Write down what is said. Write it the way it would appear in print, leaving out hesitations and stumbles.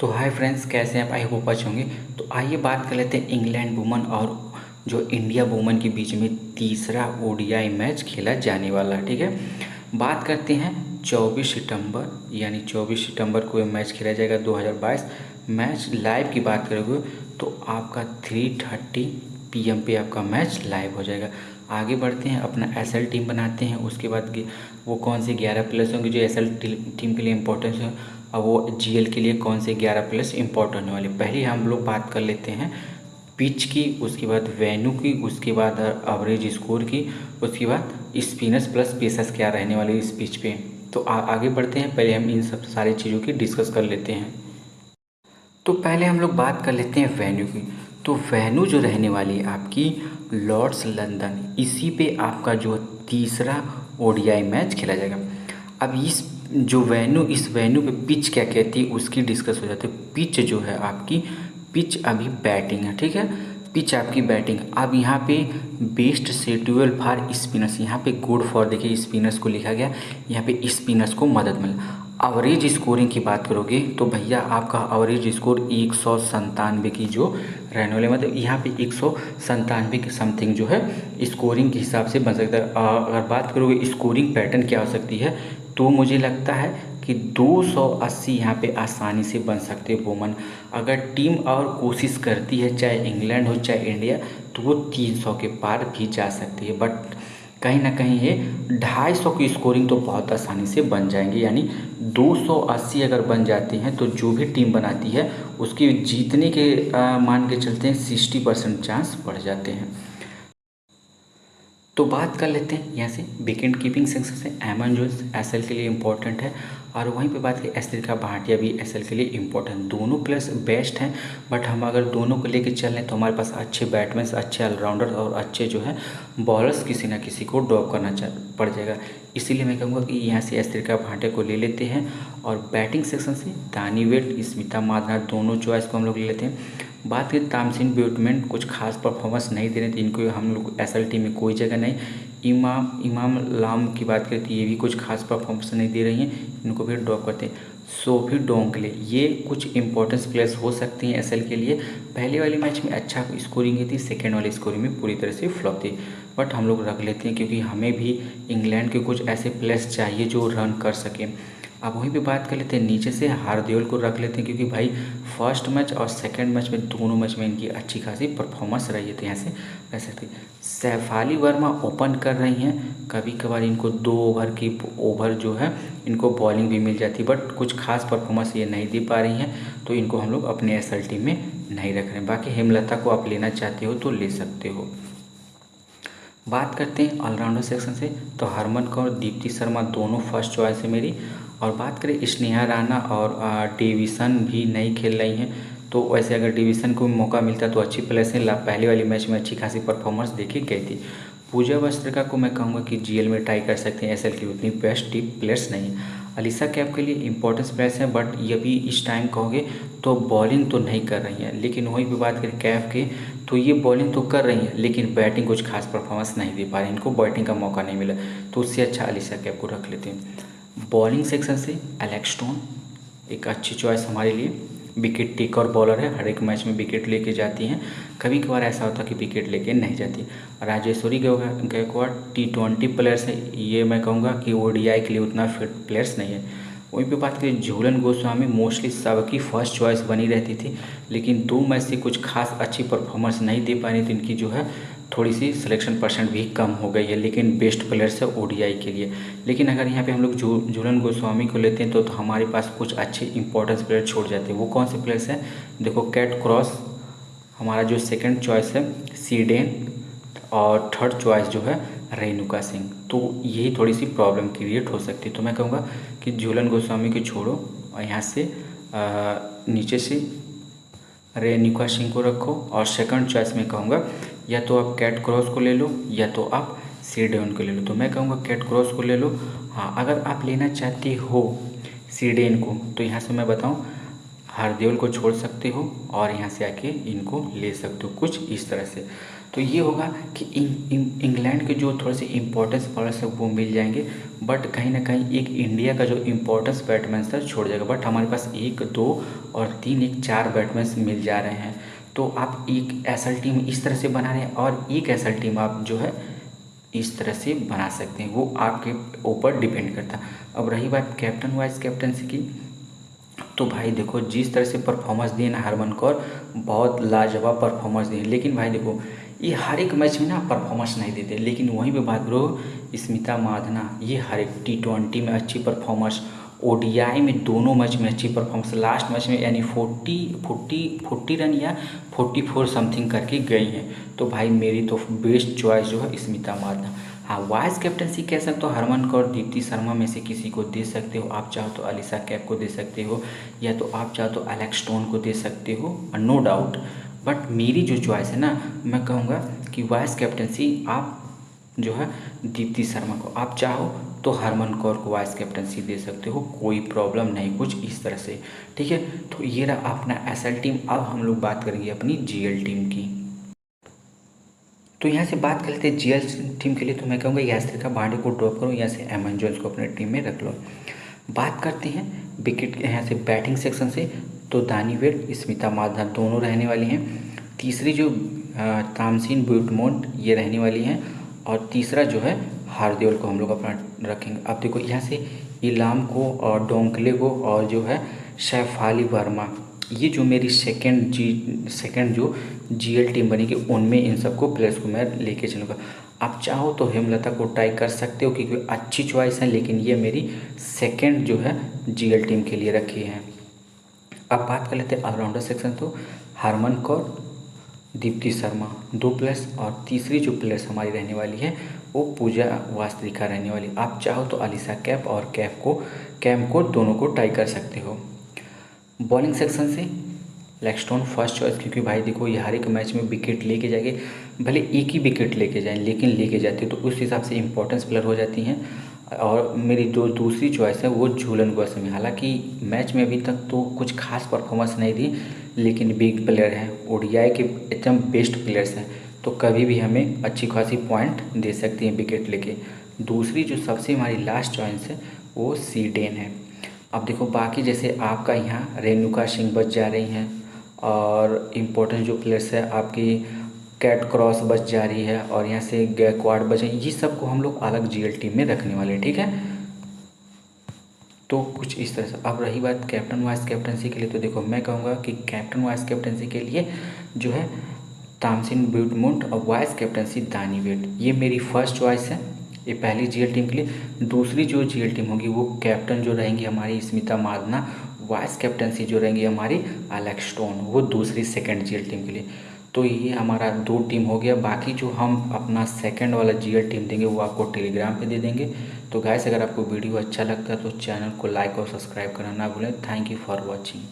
तो hi friends, कैसे हैं आप? आई होप अच्छे होंगे। तो आइए बात कर लेते हैं इंग्लैंड वुमन और जो इंडिया वुमन के बीच में तीसरा ओडीआई मैच खेला जाने वाला है। ठीक है, बात करते हैं 24 सितंबर, यानी 24 सितंबर को ये मैच खेला जाएगा 2022। मैच लाइव की बात करोगे तो आपका 3:30 PM पे आपका मैच लाइव हो जाएगा। आगे बढ़ते हैं, अपना एसएल टीम बनाते हैं। उसके बाद वो कौन से 11 प्लेयर्स होंगे जो एसएल टीम के लिए इम्पोर्टेंट है, और वो जीएल के लिए कौन से 11 प्लेयर्स इंपॉर्टेंट होने वाले। पहले हम लोग बात कर लेते हैं पिच की, उसके बाद वेन्यू की, उसके बाद एवरेज स्कोर की, उसके बाद स्पिनर्स प्लस पेसर्स क्या रहने वाले इस पिच पे। तो आगे बढ़ते हैं, पहले हम इन सब सारी चीज़ों की डिस्कस कर लेते हैं। तो पहले हम लोग बात कर लेते हैं वेन्यू की। तो वेन्यू जो रहने वाली है आपकी लॉर्ड्स लंदन, इसी पे आपका जो तीसरा ओडीआई मैच खेला जाएगा। अब इस वेन्यू पे पिच क्या कहती है उसकी डिस्कस हो जाती है। पिच जो है आपकी, पिच अभी बैटिंग है, ठीक है। पिच आपकी बैटिंग। अब यहाँ पे बेस्ट शेड्यूल फॉर स्पिनर्स, यहाँ पे गुड फॉर देखिए स्पिनर्स को लिखा गया, यहाँ पे स्पिनर्स को मदद मिल। एवरेज स्कोरिंग की बात करोगे तो भैया आपका एवरेज स्कोर 197 की जो रहने वाले, मतलब यहाँ पे 197 के समथिंग जो है स्कोरिंग के हिसाब से बन सकता है। अगर बात करोगे स्कोरिंग पैटर्न क्या हो सकती है, तो मुझे लगता है कि 280 यहाँ पे आसानी से बन सकते हैं वुमन। अगर टीम और कोशिश करती है, चाहे इंग्लैंड हो चाहे इंडिया, तो वो 300 के पार भी जा सकती है। बट कहीं ना कहीं ये 250 की स्कोरिंग तो बहुत आसानी से बन जाएंगे, यानी 280 अगर बन जाती हैं तो जो भी टीम बनाती है उसके जीतने के मान के चलते हैं 60% चांस बढ़ जाते हैं। तो बात कर लेते हैं यहाँ से विकेट कीपिंग सेक्शन से। एमन जोन्स एसएल के लिए इम्पोर्टेंट है, और वहीं पे बात करें एस्त्रिका भाटिया भी एसएल के लिए इम्पोर्टेंट। दोनों प्लेयर्स बेस्ट हैं, बट हम अगर दोनों को लेके चल रहे हैं तो हमारे पास अच्छे बैट्समैन, अच्छे ऑलराउंडर और अच्छे जो है बॉलर्स किसी ना किसी को ड्रॉप करना पड़ जाएगा। इसीलिए मैं कहूँगा कि यहाँ से एस्त्रिका भाटिया को ले लेते हैं। और बैटिंग सेक्शन से दानी वेट, स्मिता माधना, दोनों चॉइस को हम लोग ले लेते हैं। बात करें तामसिन ब्यूटमैन, कुछ खास परफॉर्मेंस नहीं दे रहे थे, इनको हम लोग एसएल टीम में कोई जगह नहीं। इमाम लाम की बात करें तो ये भी कुछ खास परफॉर्मेंस नहीं दे रही हैं, इनको भी ड्रॉप करते हैं। सोफी डोंकले, ये कुछ इंपॉर्टेंस प्लेयर्स हो सकती हैं एसएल के लिए। पहले वाले मैच में अच्छा स्कोरिंग की थी, सेकेंड वाली स्कोरिंग में पूरी तरह से फ्लॉप थी, बट हम लोग रख लेते हैं क्योंकि हमें भी इंग्लैंड के कुछ ऐसे प्लेयर्स चाहिए जो रन कर सकें। अब वहीं पे बात कर लेते हैं नीचे से, हार्दिक को रख लेते हैं क्योंकि भाई फर्स्ट मैच और सेकंड मैच में दोनों मैच में इनकी अच्छी खासी परफॉर्मेंस रही है, तो यहाँ से रह सकते हैं। सैफाली वर्मा ओपन कर रही हैं, कभी कभार इनको 2 ओवर की ओवर जो है इनको बॉलिंग भी मिल जाती है, बट कुछ खास परफॉर्मेंस ये नहीं दे पा रही हैं, तो इनको हम लोग अपने एसएल टीम में नहीं रख रहे हैं। बाकी हेमलता को आप लेना चाहते हो तो ले सकते हो। बात करते हैं ऑलराउंडर सेक्शन से, तो हरमन कौर, दीप्ति शर्मा दोनों फर्स्ट चॉइस है मेरी। और बात करें स्नेहा राणा और डेविसन भी नहीं खेल रही हैं, तो वैसे अगर डेविसन को मौका मिलता तो अच्छी प्लेयर्स हैं, पहले वाली मैच में अच्छी खासी परफॉर्मेंस देखी गई थी। पूजा वस्त्रका को मैं कहूँगा कि जीएल में ट्राई कर सकते हैं, एसएल की उतनी बेस्ट टीम प्लेयर्स नहीं है। अलीसा कैप के लिए इंपॉर्टेंस प्लेयर्स हैं, बट ये भी इस टाइम कहोगे तो बॉलिंग तो नहीं कर रही हैं। लेकिन वहीं पर बात करें कैफ के, तो ये बॉलिंग तो कर रही हैं लेकिन बैटिंग कुछ खास परफॉर्मेंस नहीं दे पा रही, इनको बैटिंग का मौका नहीं मिला, तो उससे अच्छा अलीसा कैप को रख लेते हैं। बॉलिंग सेक्शन से एलेक्स स्टोन एक अच्छी चॉइस हमारे लिए, विकेट टेकर बॉलर है, हर एक मैच में विकेट लेके जाती हैं, कभी कभार ऐसा होता है कि विकेट लेके नहीं जाती। राजेश्वरी गायकवाड़ T20 प्लेयर्स है, ये मैं कहूँगा कि ओडीआई के लिए उतना फिट प्लेयर्स नहीं है। वहीं पे बात करें झूलन गोस्वामी, मोस्टली सबकी फर्स्ट चॉइस बनी रहती थी, लेकिन 2 मैच से कुछ खास अच्छी परफॉर्मेंस नहीं दे पा रही, तो इनकी जो है थोड़ी सी सिलेक्शन परसेंट भी कम हो गई है, लेकिन बेस्ट प्लेयर्स है ओडीआई के लिए। लेकिन अगर यहाँ पे हम लोग झूलन गोस्वामी को लेते हैं तो हमारे पास कुछ अच्छे इंपॉर्टेंस प्लेयर छोड़ जाते हैं। वो कौन से प्लेयर्स हैं, देखो कैट क्रॉस हमारा जो सेकंड चॉइस है, सीडेन, और थर्ड चॉइस जो है रेणुका सिंह, तो यही थोड़ी सी प्रॉब्लम क्रिएट हो सकती है। तो मैं कहूँगा कि झूलन गोस्वामी को छोड़ो और यहाँ से नीचे से रेणुका सिंह को रखो, और सेकंड चॉइस में कहूँगा या तो आप कैट क्रॉस को ले लो या तो आप सीडेन को ले लो। तो मैं कहूँगा कैट क्रॉस को ले लो। हाँ, अगर आप लेना चाहते हो सीडेन को तो यहाँ से मैं बताऊँ हार्दिक को छोड़ सकते हो और यहाँ से आके इनको ले सकते हो, कुछ इस तरह से। तो ये होगा कि इंग्लैंड के जो थोड़े से इम्पोर्टेंस बॉलर्स है वो मिल जाएंगे, बट कहीं ना कहीं एक इंडिया का जो इम्पोर्टेंस बैट्समैन था छोड़ जाएगा। बट हमारे पास 1 2 और 3 एक 4 बैट्समैन मिल जा रहे हैं। तो आप एक एसएल टीम इस तरह से बना रहे हैं और एक एसएल टीम आप जो है इस तरह से बना सकते हैं, वो आपके ऊपर डिपेंड करता है। अब रही बात कैप्टन वाइस कैप्टनसी की, तो भाई देखो जिस तरह से परफॉर्मेंस दिए ना हरमन कौर, बहुत लाजवाब परफॉर्मेंस दिए। लेकिन भाई देखो ये हर एक मैच में ना परफॉर्मेंस नहीं देते, लेकिन वहीं पे बात करो स्मिता माधना, ये हर एक T20 में अच्छी परफॉर्मेंस, ओडीआई में दोनों मैच में अच्छी परफॉर्मेंस, लास्ट मैच में यानी 40 रन या 44 समथिंग करके गई हैं। तो भाई मेरी तो बेस्ट चॉइस जो है स्मिता माधना। हाँ, वाइस कैप्टनसी कह सकते हो हरमन कौर, दीप्ति शर्मा में से किसी को दे सकते हो। आप चाहो तो अलीशा कैफ को दे सकते हो, या तो आप चाहो तो एलेक्स स्टोन को दे सकते हो, नो डाउट। बट मेरी जो चॉइस है ना, मैं कहूँगा कि वाइस कैप्टनसी आप जो है दीप्ति शर्मा को, आप चाहो तो हरमन कौर को वाइस कैप्टनसी दे सकते हो, कोई प्रॉब्लम नहीं, कुछ इस तरह से। ठीक है, तो ये रहा अपना एसएल टीम। अब हम लोग बात करेंगे अपनी जीएल टीम की। तो यहाँ से बात कर लेते हैं जीएल टीम के लिए। तो मैं कहूँगा यास्त्रिका बांडे को ड्रॉप करो, यहाँ से एमन जोन्स को अपने टीम में रख लो। बात करते हैं विकेट के यहाँ से बैटिंग सेक्शन से, तो दानिवेल स्मिता माधना दोनों रहने वाली हैं। तीसरी जो तामसिन बुटमोंट ये रहने वाली हैं, और तीसरा जो है हार्दियोल को हम लोग अपना रखेंगे। अब देखो यहाँ से इलाम को और डोंकले को और जो है शैफाली वर्मा, ये जो मेरी सेकंड जो जीएल टीम बनेगी उनमें इन सबको प्लेयर्स को मैं लेके चलूँगा। आप चाहो तो हेमलता को ट्राई कर सकते हो क्योंकि अच्छी चॉइस है, लेकिन ये मेरी सेकंड जो है जीएल टीम के लिए रखी है। अब बात कर लेते हैं ऑलराउंडर सेक्शन। तो हरमन कौर, दीप्ति शर्मा 2 प्लेयर्स, और तीसरी जो प्लेयर्स हमारी रहने वाली है वो पूजा वास्त्रिका रहने वाली। आप चाहो तो अलीशा कैफ और कैम को दोनों को ट्राई कर सकते हो। बॉलिंग सेक्शन से लेक्सटोन फर्स्ट चॉइस, क्योंकि भाई देखो ये हर एक मैच में विकेट लेके जाएंगे, भले एक ही विकेट लेके जाएं लेकिन लेके जाते तो उस हिसाब से इंपॉर्टेंस प्लेयर हो जाती हैं। और मेरी जो दूसरी चॉइस है वो झूलन गोस्वामी, हालांकि मैच में अभी तक तो कुछ खास परफॉर्मेंस नहीं दी, लेकिन बिग प्लेयर हैं, ओडीआई के एकदम बेस्ट प्लेयर्स हैं, तो कभी भी हमें अच्छी खासी पॉइंट दे सकती हैं विकेट लेके। दूसरी जो सबसे हमारी लास्ट चॉइस है वो सीडेन है। अब देखो बाकी जैसे आपका यहाँ रेणुका सिंह बच जा रही हैं, और इम्पोर्टेंट जो प्लेयर्स है आपकी कैट क्रॉस बच जा रही है, और यहाँ से गैकवाड बचे, ये सबको हम लोग अलग जीएल टीम में रखने वाले हैं। ठीक है, तो कुछ इस तरह से। अब रही बात कैप्टन वाइस कैप्टनसी के लिए, तो देखो मैं कहूँगा कि कैप्टन वाइस कैप्टनसी के लिए जो है तामसिन ब्यूटमुंट, और वाइस कैप्टनसी दानिवेल, ये मेरी फर्स्ट चॉइस है, ये पहली जीएल टीम के लिए। दूसरी जो जीएल टीम होगी वो कैप्टन जो रहेंगी हमारी स्मिता माधना, वाइस कैप्टनसी जो रहेंगी हमारी एलेक्स स्टोन, वो दूसरी सेकंड जीएल टीम के लिए। तो ये हमारा 2 टीम हो गया। बाकी जो हम अपना सेकंड वाला जीएल टीम देंगे वो आपको टेलीग्राम पे दे देंगे। तो गाइस अगर आपको वीडियो अच्छा लगता है तो चैनल को लाइक और सब्सक्राइब करना ना भूलें। Thank you for watching.